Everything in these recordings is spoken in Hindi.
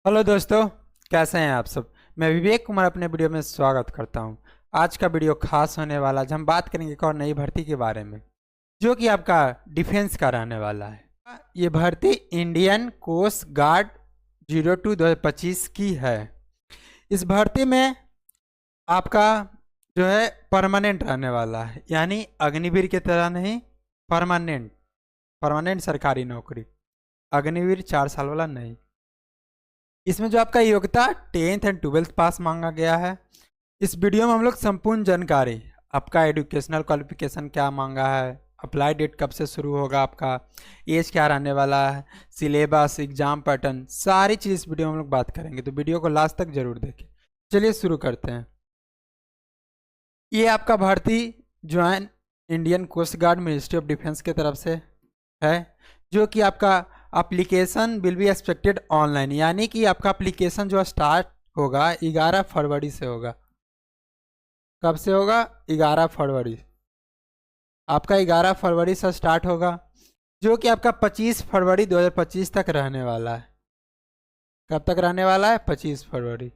हेलो दोस्तों, कैसे हैं आप सब। मैं विवेक कुमार अपने वीडियो में स्वागत करता हूं। आज का वीडियो खास होने वाला है। हम बात करेंगे एक और नई भर्ती के बारे में जो कि आपका डिफेंस का रहने वाला है। ये भर्ती इंडियन कोस्ट गार्ड 02/2025 की है। इस भर्ती में आपका जो है परमानेंट रहने वाला है, यानी अग्निवीर की तरह नहीं, परमानेंट परमानेंट सरकारी नौकरी। अग्निवीर 4 साल वाला नहीं। इसमें जो आपका योग्यता 10th एंड 12th पास मांगा गया है। इस वीडियो में हम लोग संपूर्ण जानकारी, आपका एजुकेशनल क्वालिफिकेशन क्या मांगा है, अप्लाई डेट कब से शुरू होगा, आपका एज क्या रहने वाला है, सिलेबस, एग्जाम पैटर्न, सारी चीज़ इस वीडियो में हम लोग बात करेंगे। तो वीडियो को लास्ट तक जरूर देखें। चलिए शुरू करते हैं। ये आपका भर्ती join Indian coast guard ministry of defence की तरफ से है, जो कि आपका application will be expected online, यानी कि आपका एप्लीकेशन जो स्टार्ट होगा 11 फरवरी से होगा। कब से होगा? 11 फरवरी। आपका 11 फरवरी से स्टार्ट होगा, जो कि आपका 25 फरवरी 2025 तक रहने वाला है। कब तक रहने वाला है? 25 फरवरी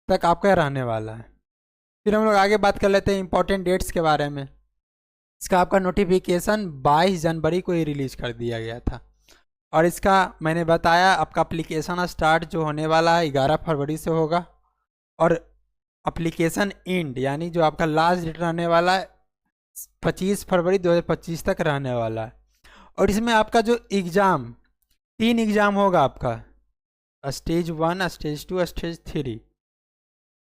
तक आपका रहने वाला है। फिर हम लोग आगे बात कर लेते हैं इंपॉर्टेंट डेट्स के बारे में। इसका आपका नोटिफिकेशन 22 जनवरी को ही रिलीज कर दिया गया था, और इसका मैंने बताया आपका एप्लीकेशन स्टार्ट जो होने वाला है 11 फरवरी से होगा, और एप्लीकेशन एंड यानी जो आपका लास्ट डेट रहने वाला है 25 फरवरी 2025 तक रहने वाला है। और इसमें आपका जो एग्ज़ाम 3 एग्ज़ाम होगा आपका, स्टेज 1, स्टेज 2, स्टेज 3,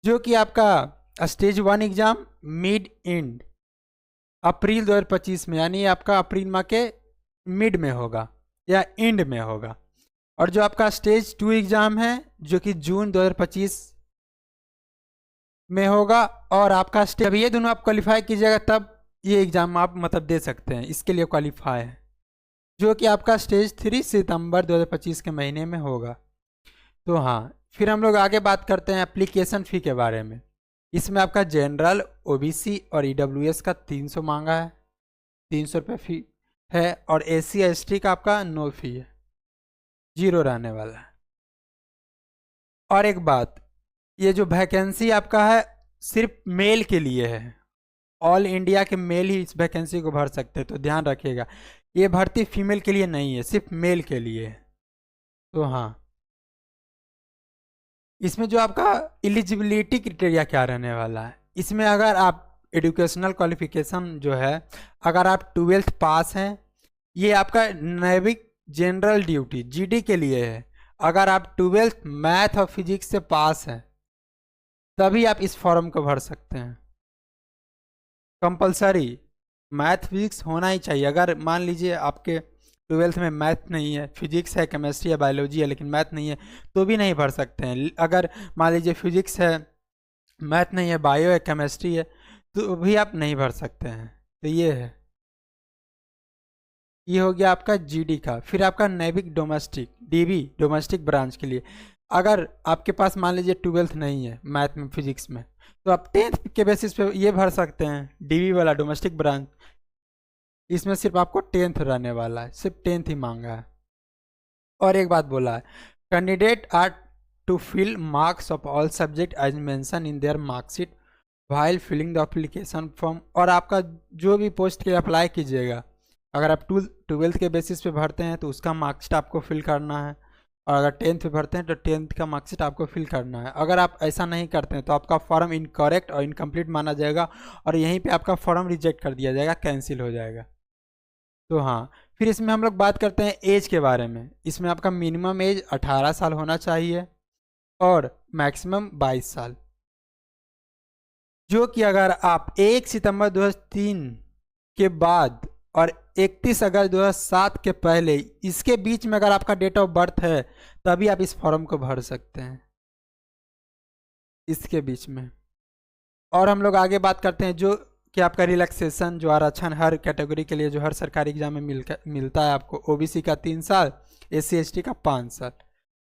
जो कि आपका stage 1 exam mid and April 2025 में, यानी आपका अप्रैल माह के मिड में होगा या एंड में होगा। और जो आपका स्टेज 2 एग्ज़ाम है जो कि जून 2025 में होगा, और आपका स्टेज, ये दोनों आप क्वालिफाई कीजिएगा तब ये एग्ज़ाम आप मतलब दे सकते हैं, इसके लिए क्वालिफाई है, जो कि आपका स्टेज 3 सितंबर 2025 के महीने में होगा। तो हाँ, फिर हम लोग आगे बात करते हैं एप्लीकेशन फ़ी के बारे में। इसमें आपका जनरल, ओबीसी और ईडब्ल्यूएस का 300 मांगा है, 300 रुपये फ़ी है, और एससी एसटी का आपका नो फी है, 0 रहने वाला है। और एक बात, ये जो वैकेंसी आपका है सिर्फ मेल के लिए है, ऑल इंडिया के मेल ही इस वैकेंसी को भर सकते हैं, तो ध्यान रखिएगा। ये भर्ती फीमेल के लिए नहीं है, सिर्फ मेल के लिए है। तो हाँ, इसमें जो आपका एलिजिबिलिटी क्राइटेरिया क्या रहने वाला है, इसमें अगर आप एजुकेशनल क्वालिफिकेशन जो है, अगर आप 12th पास हैं, ये आपका नेविक जनरल ड्यूटी जीडी के लिए है। अगर आप 12th मैथ और फिजिक्स से पास हैं तभी आप इस फॉर्म को भर सकते हैं। कंपलसरी मैथ फिजिक्स होना ही चाहिए। अगर मान लीजिए आपके 12th में मैथ नहीं है, फिजिक्स है, केमिस्ट्री है, बायोलॉजी है, लेकिन मैथ नहीं है, तो भी नहीं भर सकते हैं। अगर मान लीजिए फिजिक्स है, मैथ नहीं है, बायो है, केमिस्ट्री है, तो भी आप नहीं भर सकते हैं। तो ये है, ये हो गया आपका जीडी का। फिर आपका NavIC domestic, dB domestic branch के लिए, अगर आपके पास मान लीजिए 12th नहीं है मैथ में, फिजिक्स में, तो आप 10th के बेसिस पे ये भर सकते हैं, डीबी वाला डोमेस्टिक ब्रांच। इसमें सिर्फ आपको 10th रहने वाला है, सिर्फ 10th ही मांगा है। और एक बात बोला है, candidate are to fill marks of all subject as mention in their marksheet while filling the application form. और आपका जो भी पोस्ट के लिए अप्लाई कीजिएगा, अगर आप 12th के बेसिस पे भरते हैं तो उसका मार्कशीट आपको फिल करना है, और अगर 10th पे भरते हैं तो 10th का मार्कशीट आपको फिल करना है। अगर आप ऐसा नहीं करते हैं तो आपका फॉर्म इनकरेक्ट और इनकम्प्लीट माना जाएगा, और यहीं पे आपका फॉर्म रिजेक्ट कर दिया जाएगा, कैंसिल हो जाएगा। तो हाँ, फिर इसमें हम लोग बात करते हैं एज के बारे में। इसमें आपका मिनिमम एज 18 साल होना चाहिए और मैक्सिमम 22 साल, जो कि अगर आप 1 सितंबर 2003 के बाद और 31 अगस्त 2007 के पहले, इसके बीच में अगर आपका डेट ऑफ बर्थ है तभी आप इस फॉर्म को भर सकते हैं, इसके बीच में। और हम लोग आगे बात करते हैं जो कि आपका रिलैक्सेशन, जो आरक्षण हर कैटेगरी के लिए जो हर सरकारी एग्जाम में मिलता है आपको। ओबीसी का 3 साल, एससी एसटी का 5 साल।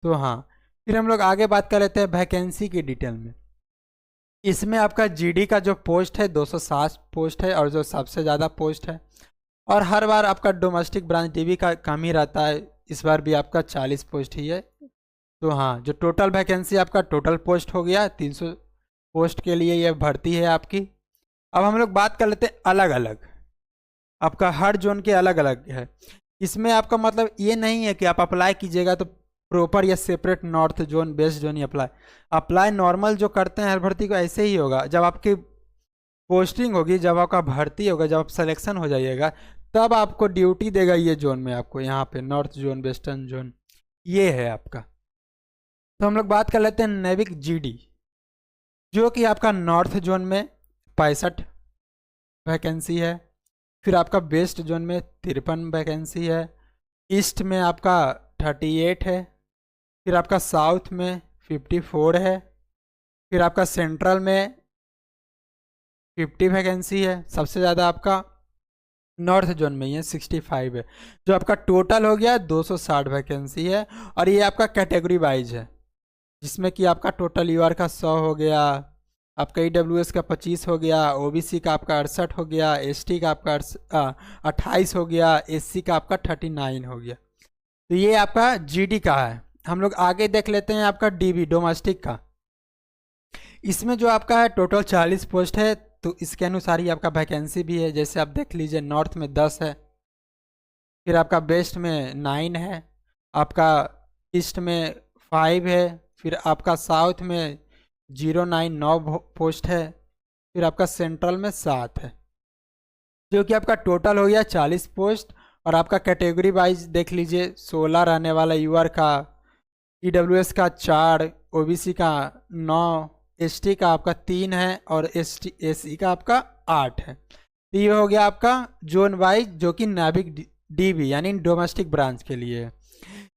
तो हाँ, फिर हम लोग आगे बात कर लेते हैं वैकेंसी की डिटेल में। इसमें आपका जीडी का जो पोस्ट है 260 पोस्ट है, और जो सबसे ज़्यादा पोस्ट है। और हर बार आपका डोमेस्टिक ब्रांच डीबी का कम ही रहता है, इस बार भी आपका 40 पोस्ट ही है, तो हाँ, जो टोटल वैकेंसी आपका टोटल पोस्ट हो गया 300 पोस्ट के लिए ये भर्ती है आपकी। अब हम लोग बात कर लेते हैं अलग अलग, आपका हर जोन के अलग अलग है। इसमें आपका मतलब ये नहीं है कि आप अप्लाई कीजिएगा तो प्रॉपर या separate north zone west zone ही अप्लाई नॉर्मल जो करते हैं हर भर्ती को ऐसे ही होगा। जब आपकी पोस्टिंग होगी, जब आपका भर्ती होगा, जब आप सिलेक्शन हो जाइएगा, तब आपको ड्यूटी देगा ये जोन में, आपको यहाँ पे नॉर्थ जोन वेस्टर्न जोन ये है आपका। तो हम लोग बात कर लेते हैं नेविक जीडी, जो कि आपका नॉर्थ जोन में 65 वैकेंसी है, फिर आपका वेस्ट जोन में 53 वैकेंसी है, ईस्ट में आपका 38 है, फिर आपका साउथ में 54 है, फिर आपका सेंट्रल में 50 वैकेंसी है। सबसे ज़्यादा आपका नॉर्थ जोन में ही है 65 है, जो आपका टोटल हो गया 260 वैकेंसी है। और ये आपका कैटेगरी वाइज है, जिसमें कि आपका टोटल यूआर का 100 हो गया, आपका ईडब्ल्यूएस का 25 हो गया, ओबीसी का आपका 68 हो गया, एसटी का आपका 28 हो गया, एससी का आपका 39 हो गया। तो ये आपका जीडी का है। हम लोग आगे देख लेते हैं आपका डीबी डोमेस्टिक का। इसमें जो आपका है टोटल 40 पोस्ट है, तो इसके अनुसार ही आपका वैकेंसी भी है। जैसे आप देख लीजिए, नॉर्थ में 10 है, फिर आपका वेस्ट में 9 है, आपका ईस्ट में 5 है, फिर आपका साउथ में 9 पोस्ट है, फिर आपका सेंट्रल में 7 है, जो कि आपका टोटल हो गया 40 पोस्ट। और आपका कैटेगरी वाइज देख लीजिए, 16 रहने वाला यूआर का, ईडब्ल्यूएस का 4, ओबीसी का 9, एसटी का आपका 3 है, और एससी का आपका 8 है। तो ये हो गया आपका जोन वाइज, जो कि नाविक डीबी यानी डोमेस्टिक ब्रांच के लिए है।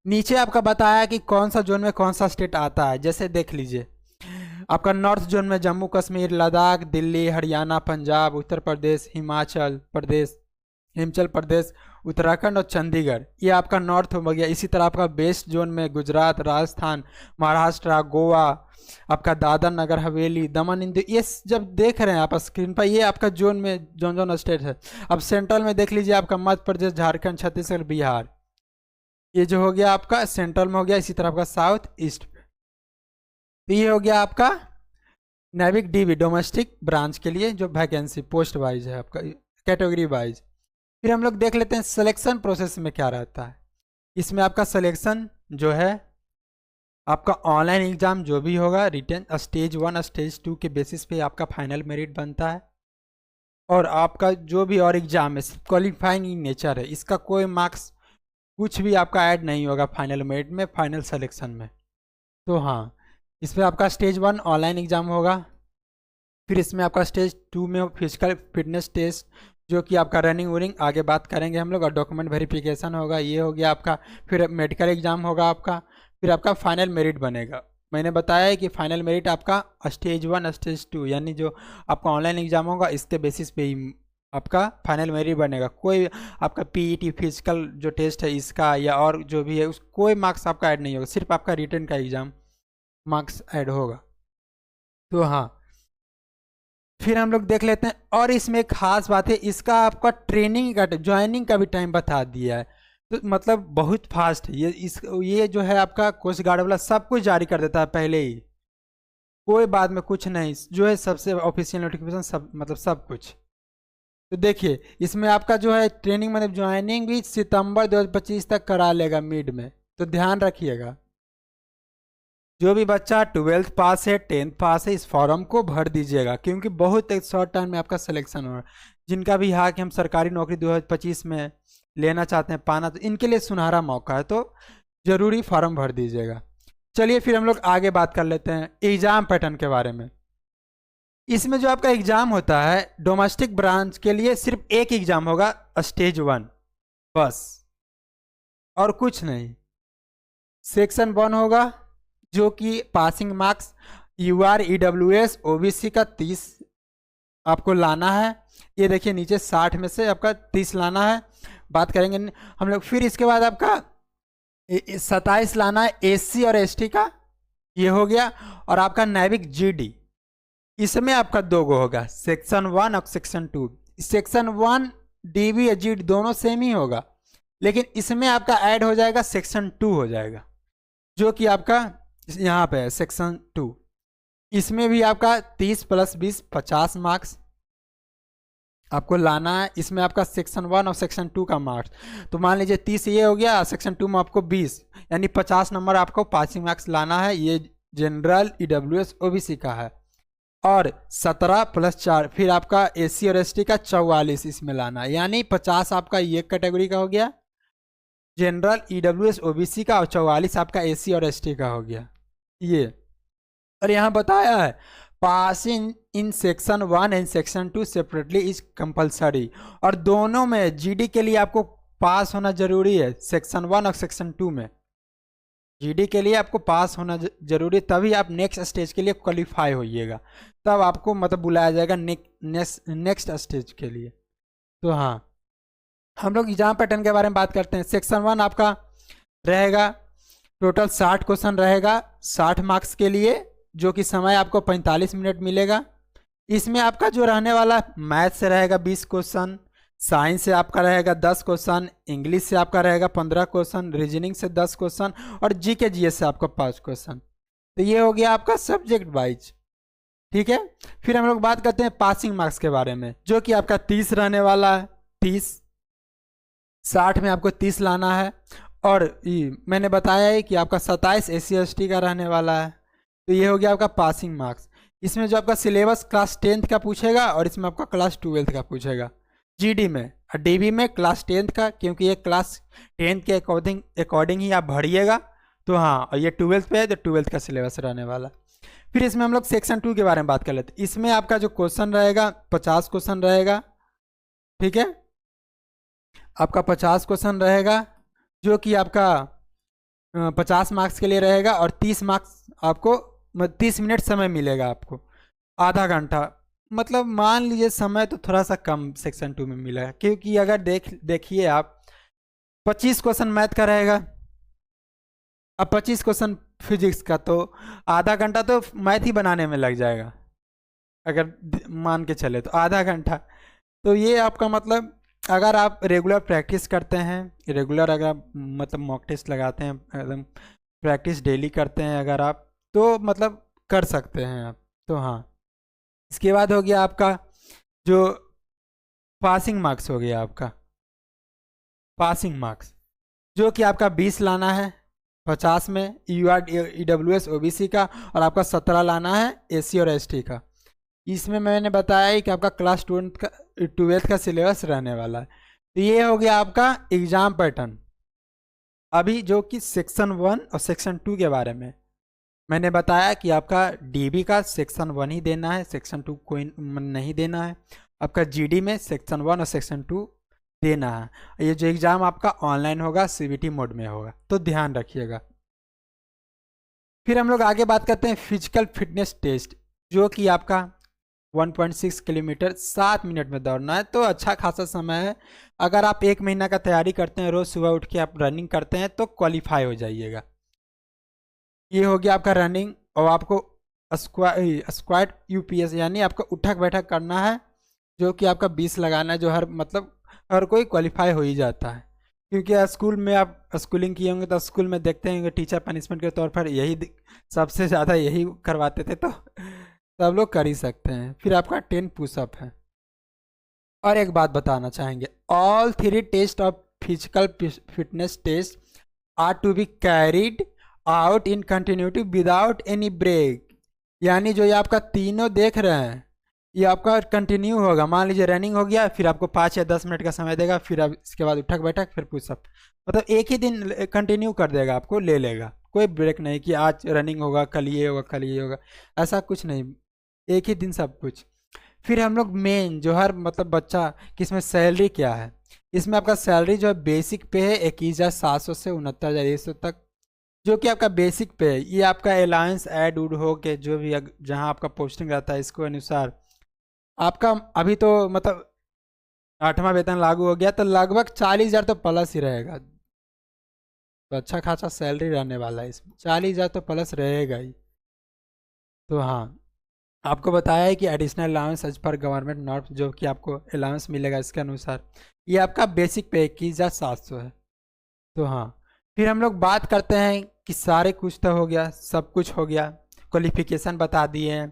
नीचे आपका बताया कि कौन सा जोन में कौन सा स्टेट आता है। जैसे देख लीजिए, आपका नॉर्थ जोन में जम्मू कश्मीर, लद्दाख, दिल्ली, हरियाणा, पंजाब, उत्तर प्रदेश, हिमाचल प्रदेश, उत्तराखंड और चंडीगढ़, ये आपका नॉर्थ हो गया। इसी तरह आपका वेस्ट जोन में गुजरात, राजस्थान, महाराष्ट्र, गोवा, आपका दादर नगर हवेली, दमन इंदु, ये जब देख रहे हैं आप स्क्रीन पर, ये आपका जोन में जोन स्टेट है। अब सेंट्रल में देख लीजिए, आपका मध्य प्रदेश, झारखंड, छत्तीसगढ़, बिहार, ये जो हो गया आपका सेंट्रल में हो गया। इसी तरह आपका साउथ ईस्ट, तो ये हो गया आपका नेविक डीबी डोमेस्टिक ब्रांच के लिए जो वैकेंसी पोस्ट वाइज है आपका कैटेगरी वाइज। फिर हम लोग देख लेते हैं सिलेक्शन प्रोसेस में क्या रहता है। इसमें आपका सिलेक्शन जो है, आपका ऑनलाइन एग्जाम जो भी होगा, रिटन स्टेज 1 स्टेज 2 के बेसिस पे आपका फाइनल मेरिट बनता है। और आपका जो भी और एग्जाम है क्वालिफाइंग इन नेचर है, इसका कोई मार्क्स कुछ भी आपका ऐड नहीं होगा फाइनल मेरिट में, फाइनल सिलेक्शन में। तो हाँ, इसमें आपका स्टेज 1 ऑनलाइन एग्जाम होगा, फिर इसमें आपका स्टेज 2 में फिजिकल फिटनेस टेस्ट, जो कि आपका रनिंग वनिंग आगे बात करेंगे हम लोग, और डॉक्यूमेंट वेरिफिकेशन होगा, ये हो गया आपका। फिर मेडिकल एग्जाम होगा आपका, फिर आपका फाइनल मेरिट बनेगा। मैंने बताया है कि फाइनल मेरिट आपका स्टेज 1 स्टेज 2 यानी जो आपका ऑनलाइन एग्जाम होगा, इसके बेसिस पे ही आपका फाइनल मेरिट बनेगा। कोई आपका पीईटी फिजिकल जो टेस्ट है इसका या और जो भी है उस कोई मार्क्स आपका ऐड नहीं होगा, सिर्फ आपका रिटन का एग्जाम मार्क्स ऐड होगा। तो हाँ, फिर हम लोग देख लेते हैं। और इसमें एक खास बात है, इसका आपका ट्रेनिंग का ज्वाइनिंग का भी टाइम बता दिया है, तो मतलब बहुत फास्ट है ये जो है आपका कोस्ट गार्ड वाला सब कुछ जारी कर देता है पहले ही, कोई बाद में कुछ नहीं, जो है सबसे ऑफिशियल नोटिफिकेशन सब मतलब सब कुछ। तो देखिए, इसमें आपका जो है ट्रेनिंग मतलब ज्वाइनिंग भी सितंबर 2025 तक करा लेगा मिड में, तो ध्यान रखिएगा। जो भी बच्चा 12th पास है 10th पास है, इस फॉर्म को भर दीजिएगा, क्योंकि बहुत एक शॉर्ट टाइम में आपका सिलेक्शन हो रहा है। जिनका भी हाँ कि हम सरकारी नौकरी 2025 में लेना चाहते हैं पाना, तो इनके लिए सुनहरा मौका है, तो जरूरी फॉर्म भर दीजिएगा। चलिए फिर हम लोग आगे बात कर लेते हैं एग्जाम पैटर्न के बारे में। इसमें जो आपका एग्जाम होता है डोमेस्टिक ब्रांच के लिए, सिर्फ एक एग्जाम होगा स्टेज 1 बस, और कुछ नहीं। सेक्शन 1 होगा, जो कि passing marks UR EWS OBC का 30 आपको लाना है। ये देखिए नीचे 60 में से आपका 30 लाना है, बात करेंगे हम लोग। फिर इसके बाद आपका 27 लाना है एससी और एसटी का, ये हो गया। और आपका नेविक जीडी, इसमें आपका 2 गो होगा, सेक्शन 1 और सेक्शन 2। सेक्शन 1 डीबी या जीडी दोनों सेम ही होगा, लेकिन इसमें आपका ऐड हो जाएगा सेक्शन 2 हो जाएगा। जो कि आपका यहाँ पे है सेक्शन 2। इसमें भी आपका 30 + 20 50 मार्क्स आपको लाना है। इसमें आपका सेक्शन 1 और सेक्शन 2 का मार्क्स, तो मान लीजिए 30 ये हो गया, सेक्शन 2 में आपको 20 यानी 50 नंबर आपको पासिंग मार्क्स लाना है। ये जनरल ईडब्ल्यूएस ओबीसी का है। और 17 + 4 फिर आपका एससी और एसटी का 44 इसमें लाना है, यानी 50 आपका ये कैटेगरी का हो गया जनरल ईडब्ल्यूएस ओबीसी का, और 44 आपका एससी और एसटी का हो गया ये। और यहाँ बताया है passing in section 1 and section 2 separately is compulsory, और दोनों में जीडी के लिए आपको पास होना जरूरी है। सेक्शन 1 और सेक्शन 2 में जीडी के लिए आपको पास होना जरूरी है, तभी आप नेक्स्ट स्टेज के लिए क्वालिफाई होइएगा, तब आपको मतलब बुलाया जाएगा नेक्स्ट स्टेज के लिए। तो हाँ, हम लोग एग्जाम पैटर्न के बारे में बात करते हैं। सेक्शन 1 आपका रहेगा टोटल 60 क्वेश्चन रहेगा 60 मार्क्स के लिए, जो कि समय आपको 45 मिनट मिलेगा। इसमें आपका जो रहने वाला मैथ से रहेगा 20 क्वेश्चन, साइंस से आपका रहेगा 10 क्वेश्चन, इंग्लिश से आपका रहेगा 15 क्वेश्चन, रीजनिंग से 10 क्वेश्चन, और जीके जीएस से आपका 5 क्वेश्चन। तो ये हो गया आपका सब्जेक्ट वाइज, ठीक है। फिर हम लोग बात करते हैं पासिंग मार्क्स के बारे में, जो कि आपका 30 रहने वाला है। 30 60 में आपको 30 लाना है, और मैंने बताया है कि आपका 27 एससी एसटी का रहने वाला है। तो ये हो गया आपका पासिंग मार्क्स। इसमें जो आपका सिलेबस क्लास 10th का पूछेगा, और इसमें आपका क्लास 12th का पूछेगा जीडी में, और डीबी में क्लास 10th का, क्योंकि ये क्लास 10th के अकॉर्डिंग ही आप भरिएगा। तो हाँ, और ये 12th पे है तो 12th का सिलेबस रहने वाला। फिर इसमें हम लोग सेक्शन 2 के बारे में बात कर लेते हैं। इसमें आपका जो क्वेश्चन रहेगा 50 क्वेश्चन रहेगा, ठीक है। आपका 50 क्वेश्चन रहेगा, जो कि आपका 50 मार्क्स के लिए रहेगा, और 30 मार्क्स आपको 30 मिनट समय मिलेगा आपको, आधा घंटा। मतलब मान लीजिए समय तो थोड़ा सा कम सेक्शन 2 में मिलेगा, क्योंकि अगर देखिए आप 25 क्वेश्चन मैथ का रहेगा, अब 25 क्वेश्चन फिजिक्स का, तो आधा घंटा तो मैथ ही बनाने में लग जाएगा, अगर मान के चले तो आधा घंटा। तो ये आपका मतलब अगर आप रेगुलर प्रैक्टिस करते हैं, रेगुलर अगर आप मतलब मॉक टेस्ट लगाते हैं, एकदम प्रैक्टिस डेली करते हैं अगर आप, तो मतलब कर सकते हैं आप। तो हाँ, इसके बाद हो गया आपका जो पासिंग मार्क्स हो गया आपका पासिंग मार्क्स, जो कि आपका 20 लाना है 50 में ईडब्ल्यूएस ओबीसी का, और आपका 17 लाना है एससी और एसटी का। इसमें मैंने बताया है कि आपका क्लास 12th का सिलेबस रहने वाला है। तो ये हो गया आपका एग्जाम पैटर्न। अभी जो कि सेक्शन 1 और सेक्शन 2 के बारे में मैंने बताया कि आपका डीबी का सेक्शन 1 ही देना है, सेक्शन 2 कोई नहीं देना है। आपका जीडी में सेक्शन 1 और सेक्शन 2 देना है। ये जो एग्ज़ाम आपका ऑनलाइन होगा, सीबीटी मोड में होगा, तो ध्यान रखिएगा। फिर हम लोग आगे बात करते हैं फिजिकल फिटनेस टेस्ट, जो कि आपका 1.6 किलोमीटर 7 मिनट में दौड़ना है। तो अच्छा खासा समय है। अगर आप 1 महीना का तैयारी करते हैं, रोज़ सुबह उठ के आप रनिंग करते हैं, तो क्वालिफाई हो जाइएगा। ये हो गया आपका रनिंग, और आपको स्क्वाट यूपीएस यानी आपको उठक बैठक करना है, जो कि आपका 20 लगाना है, जो हर कोई क्वालिफाई हो ही जाता है। क्योंकि स्कूल में आप स्कूलिंग किए होंगे, तो स्कूल में देखते होंगे टीचर पनिशमेंट के तौर पर यही सबसे ज़्यादा यही करवाते थे, तो सब लोग कर ही सकते हैं। फिर आपका 10 पुशअप है। और एक बात बताना चाहेंगे, all 3 test of physical fitness test are to be carried out in continuity without any break. यानी जो ये आपका तीनों देख रहे हैं, ये आपका कंटिन्यू होगा। मान लीजिए रनिंग हो गया, फिर आपको 5 या 10 मिनट का समय देगा, फिर आप इसके बाद उठक बैठक, फिर पुशअप, मतलब एक ही दिन कंटिन्यू कर देगा, आपको ले लेगा। कोई ब्रेक नहीं कि आज रनिंग होगा, कल ये होगा, कल ये होगा, ऐसा कुछ नहीं, एक ही दिन सब कुछ। फिर हम लोग मेन जो हर मतलब बच्चा कि इसमें सैलरी क्या है, इसमें आपका सैलरी जो है बेसिक पे है 21,700 से 69,100 तक, जो कि आपका बेसिक पे है। ये आपका अलाउंस ऐड उड हो के जो भी जहाँ आपका पोस्टिंग रहता है, इसको अनुसार आपका अभी तो मतलब 8वां वेतन लागू हो गया, तो लगभग 40,000 तो प्लस ही रहेगा। तो अच्छा खासा सैलरी रहने वाला है इसमें, 40,000 तो प्लस रहेगा ही। तो हाँ, आपको बताया है कि additional allowance as per government norm, जो कि आपको अलाउंस मिलेगा इसके अनुसार, ये आपका बेसिक पे 21,700 है। तो हाँ, फिर हम लोग बात करते हैं कि सारे कुछ तो हो गया, सब कुछ हो गया, क्वालिफिकेशन बता दिए,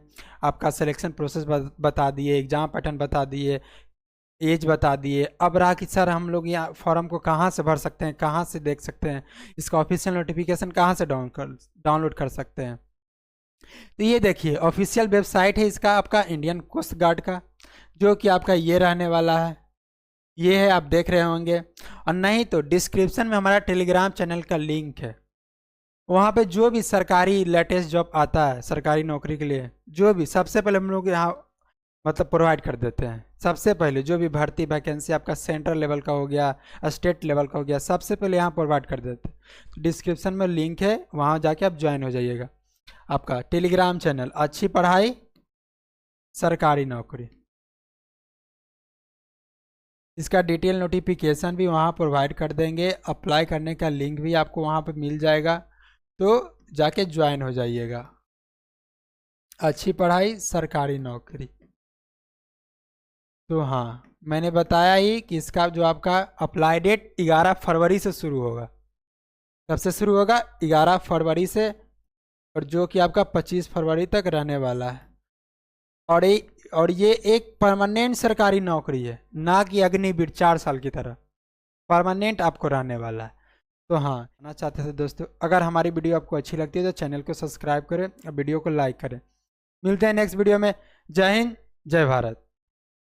आपका सिलेक्शन प्रोसेस बता दिए, एग्ज़ाम पैटर्न बता दिए, एज बता दिए। अब रहा कि सर हम लोग यहाँ फॉर्म को कहाँ से भर सकते हैं, कहाँ से देख सकते हैं, इसका ऑफिशियल नोटिफिकेशन कहाँ से डाउनलोड कर सकते हैं। तो ये देखिए ऑफिशियल वेबसाइट है इसका, आपका इंडियन कोस्ट गार्ड का, जो कि आपका ये रहने वाला है, ये है, आप देख रहे होंगे। और नहीं तो डिस्क्रिप्शन में हमारा टेलीग्राम चैनल का लिंक है, वहाँ पे जो भी सरकारी लेटेस्ट जॉब आता है सरकारी नौकरी के लिए, जो भी सबसे पहले हम लोग यहाँ मतलब प्रोवाइड कर देते हैं। सबसे पहले जो भी भर्ती वैकेंसी आपका सेंट्रल लेवल का हो गया, स्टेट लेवल का हो गया, सबसे पहले यहाँ प्रोवाइड कर देते हैं। तो डिस्क्रिप्शन में लिंक है, वहाँ जाके आप ज्वाइन हो जाइएगा। आपका टेलीग्राम चैनल, अच्छी पढ़ाई सरकारी नौकरी, इसका डिटेल नोटिफिकेशन भी वहाँ प्रोवाइड कर देंगे। अप्लाई करने का लिंक भी आपको वहाँ पर मिल जाएगा, तो जाके ज्वाइन हो जाइएगा। अच्छी पढ़ाई सरकारी नौकरी। तो हाँ, मैंने बताया ही कि इसका जो आपका अप्लाई डेट 11 फरवरी से शुरू होगा। कब से शुरू होगा? 11 फरवरी से, और जो कि आपका 25 फरवरी तक रहने वाला है। और ये एक परमानेंट सरकारी नौकरी है, ना कि अग्निवीर 4 साल की तरह। परमानेंट आपको रहने वाला है। तो हाँ, कहना चाहते थे दोस्तों, अगर हमारी वीडियो आपको अच्छी लगती है तो चैनल को सब्सक्राइब करें और वीडियो को लाइक करें। मिलते हैं नेक्स्ट वीडियो में। जय हिंद, जय भारत।